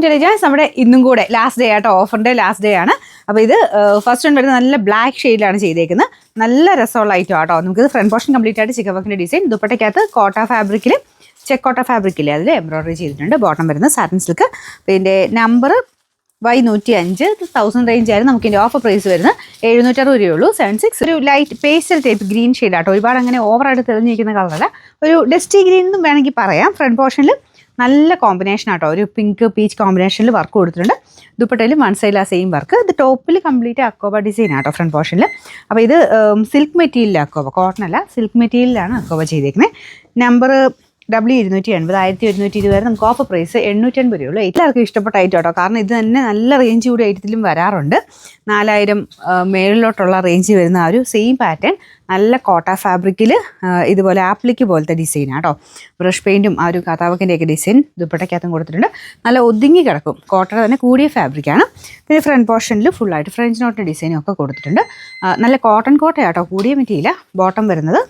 To legends. നമ്മുടെ ഇന്നും കൂടെ ലാസ്റ്റ് ഡേ ആട്ടോ, ഓഫറിൻ്റെ ലാസ്റ്റ് ഡേ ആണ്. അപ്പോൾ ഇത് ഫസ്റ്റ് വൺ വരുന്നത് നല്ല ബ്ലാക്ക് ഷെയ്ഡിലാണ് ചെയ്തേക്കുന്നത്. നല്ല രസമുള്ള ഐറ്റം ആട്ടോ. നമുക്കിത് ഫ്രണ്ട് പോർഷൻ കംപ്ലീറ്റ് ആയിട്ട് ചിക്കൻ വർക്കിൻ്റെ ഡിസൈൻ. ദുപ്പട്ടയ്ക്കകത്ത് കോട്ട ഫാബ്രിക്കിൽ ചെക്ക് കോട്ട ഫാബ്രിക്കില്ലേ അതിൽ എംബ്രോയിഡറി ചെയ്തിട്ടുണ്ട്. ബോട്ടം വരുന്നത് സാറ്റിൻ സിൽക്ക്. പിന്നെ നമ്പർ Y105 1000 റേഞ്ച് ആയിരുന്നു. നമുക്ക് ഇതിൻ്റെ ഓഫർ പ്രൈസ് വരുന്നത് 760 രൂപയുള്ളൂ. 76 ഒരു light pastel type green shade ആട്ടോ. ഒരുപാട് അങ്ങനെ ഓവറായിട്ട് തെളിഞ്ഞിരിക്കുന്ന കളറല്ല, ഒരു ഡസ്റ്റി ഗ്രീൻ എന്നും വേണമെങ്കിൽ പറയാം. ഫ്രണ്ട് പോർഷനിൽ നല്ല കോമ്പിനേഷൻ ആട്ടോ, ഒരു പിങ്ക് പീച്ച് കോമ്പിനേഷനിൽ വർക്ക് കൊടുത്തിട്ടുണ്ട്. ദുപ്പട്ടയിലും വൺ സൈഡിൽ ആ സെയിം വർക്ക്. ഇത് ടോപ്പിൽ കംപ്ലീറ്റ് അക്കോബ ഡിസൈൻ ആട്ടോ ഫ്രണ്ട് പോർഷനിൽ. അപ്പോൾ ഇത് സിൽക്ക് മെറ്റീരിയൽ അക്കോബ, കോട്ടൺ അല്ല സിൽക്ക് മെറ്റീരിയലാണ് അക്കോബ ചെയ്തേക്കുന്നത്. നമ്പർ W280 1120 വരെ നമുക്ക് ഓഫർ പ്രൈസ് 880 രൂപയുള്ളൂ. എല്ലാവർക്കും ഇഷ്ടപ്പെട്ട ഐറ്റം കേട്ടോ, കാരണം ഇത് തന്നെ നല്ല റേഞ്ച് കൂടി ഐറ്റത്തിലും വരാറുണ്ട്. 4000 മേളിലോട്ടുള്ള റേഞ്ച് വരുന്ന ആ ഒരു സെയിം പാറ്റേൺ നല്ല കോട്ട ഫാബ്രിക്കിൽ ഇതുപോലെ ആപ്ലിക്ക് പോലത്തെ ഡിസൈൻ ആട്ടോ. ബ്രഷ് പെയിൻറ്റും ആ ഒരു കഥാവക്കിൻ്റെയൊക്കെ ഡിസൈൻ ദുപ്പട്ടയ്ക്കകത്തും കൊടുത്തിട്ടുണ്ട്. നല്ല ഒതുങ്ങി കിടക്കും, കോട്ടയുടെ തന്നെ കൂടിയ ഫാബ്രിക്കാണ്. പിന്നെ ഫ്രണ്ട് പോർഷനിൽ ഫുള്ളായിട്ട് ഫ്രഞ്ച് നോട്ട് ഡിസൈനും ഒക്കെ കൊടുത്തിട്ടുണ്ട്. നല്ല കോട്ടൺ കോട്ടയാട്ടോ, കൂടിയ മെറ്റീരിയൽ. ബോട്ടം വരുന്നത്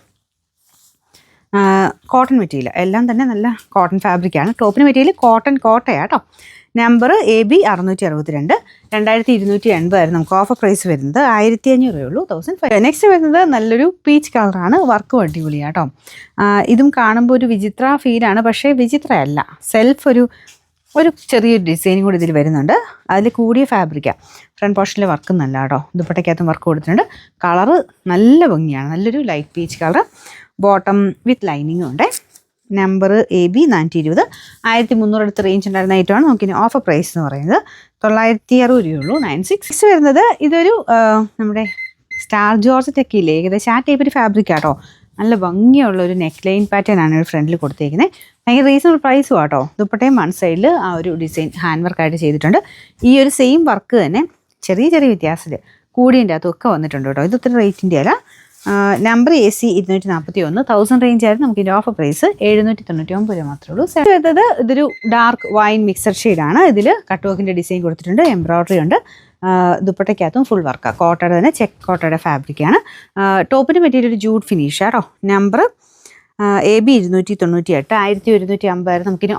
കോട്ടൺ മെറ്റീരിയൽ, എല്ലാം തന്നെ നല്ല കോട്ടൺ ഫാബ്രിക്കാണ്. ടോപ്പിന് മെറ്റീരിയൽ കോട്ടൺ കോട്ടയാട്ടോ. നമ്പർ AB 662 2280 ആയിരുന്നു നമുക്ക് ഓഫർ പ്രൈസ് വരുന്നത്. 1500 രൂപയുള്ളൂ. 1500. നെക്സ്റ്റ് വരുന്നത് നല്ലൊരു പീച്ച് കളറാണ്. വർക്കും അടിപൊളിയാട്ടോ. ഇതും കാണുമ്പോൾ ഒരു വിചിത്ര ഫീലാണ്, പക്ഷേ വിചിത്രയല്ല, സെൽഫ് ഒരു ചെറിയൊരു ഡിസൈനും കൂടി ഇതിൽ വരുന്നുണ്ട്. അതിൽ കൂടിയ ഫാബ്രിക്കാണ്. ഫ്രണ്ട് പോർഷനിൽ വർക്ക് നല്ല കേട്ടോ. ദുപ്പട്ടയ്ക്കകത്തും വർക്ക് കൊടുത്തിട്ടുണ്ട്. കളറ് നല്ല ഭംഗിയാണ്, നല്ലൊരു ലൈറ്റ് പീച്ച് കളർ. ബോട്ടം വിത്ത് ലൈനിങ്ങും ഉണ്ട്. നമ്പർ AB 420 1300 അടുത്ത് റേഞ്ച് ഉണ്ടായിരുന്ന ഐറ്റമാണ്. നമുക്കിനി ഓഫർ പ്രൈസ് എന്ന് പറയുന്നത് 960 രൂപയുള്ളൂ. 96 വരുന്നത് ഇതൊരു നമ്മുടെ സ്റ്റാർ ജോർജറ്റൊക്കെ ഇല്ലേ, ഏകദേശം ആ ടൈപ്പ് ഒരു ഫാബ്രിക് ആട്ടോ. നല്ല ഭംഗിയുള്ള ഒരു നെക്ക് ലൈൻ പാറ്റേൺ ആണ് ഒരു ഫ്രണ്ടിൽ കൊടുത്തേക്കുന്നത്. ഭയങ്കര റീസണബിൾ പ്രൈസും ആട്ടോ. ദുപ്പട്ടയും വൺ സൈഡിൽ ആ ഒരു ഡിസൈൻ ഹാൻഡ് വർക്കായിട്ട് ചെയ്തിട്ടുണ്ട്. ഈ ഒരു സെയിം വർക്ക് തന്നെ ചെറിയ ചെറിയ വ്യത്യാസത്തിൽ കൂടിയതിൻ്റെ അകത്തൊക്കെ വന്നിട്ടുണ്ട് കേട്ടോ. ഇത് ഒത്തിരി റേറ്റിൻ്റെ അല്ല. നമ്പർ AC 241 1000 റേഞ്ച് ആയിരുന്നു. നമുക്ക് ഇതിൻ്റെ ഓഫർ പ്രൈസ് 799 രൂപ മാത്രമേ ഉള്ളൂ. വരുന്നത് ഇതൊരു ഡാർക്ക് വൈൻ മിക്സഡ് ഷെയ്ഡാണ്. ഇതിൽ കട്ട് വർക്കിൻ്റെ ഡിസൈൻ കൊടുത്തിട്ടുണ്ട്, എംബ്രോയിഡറി ഉണ്ട്. ദുപ്പട്ടയ്ക്കകത്തും ഫുൾ വർക്കാണ്. കോട്ടയുടെ തന്നെ ചെക്ക് കോട്ടയുടെ ഫാബ്രിക്കാണ്. ടോപ്പിന് പറ്റിയൊരു ഒരു ജൂഡ് ഫിനിഷ് ആട്ടോ. നമ്പർ AB 298 1150 ആയിരുന്നു. നമുക്കിനി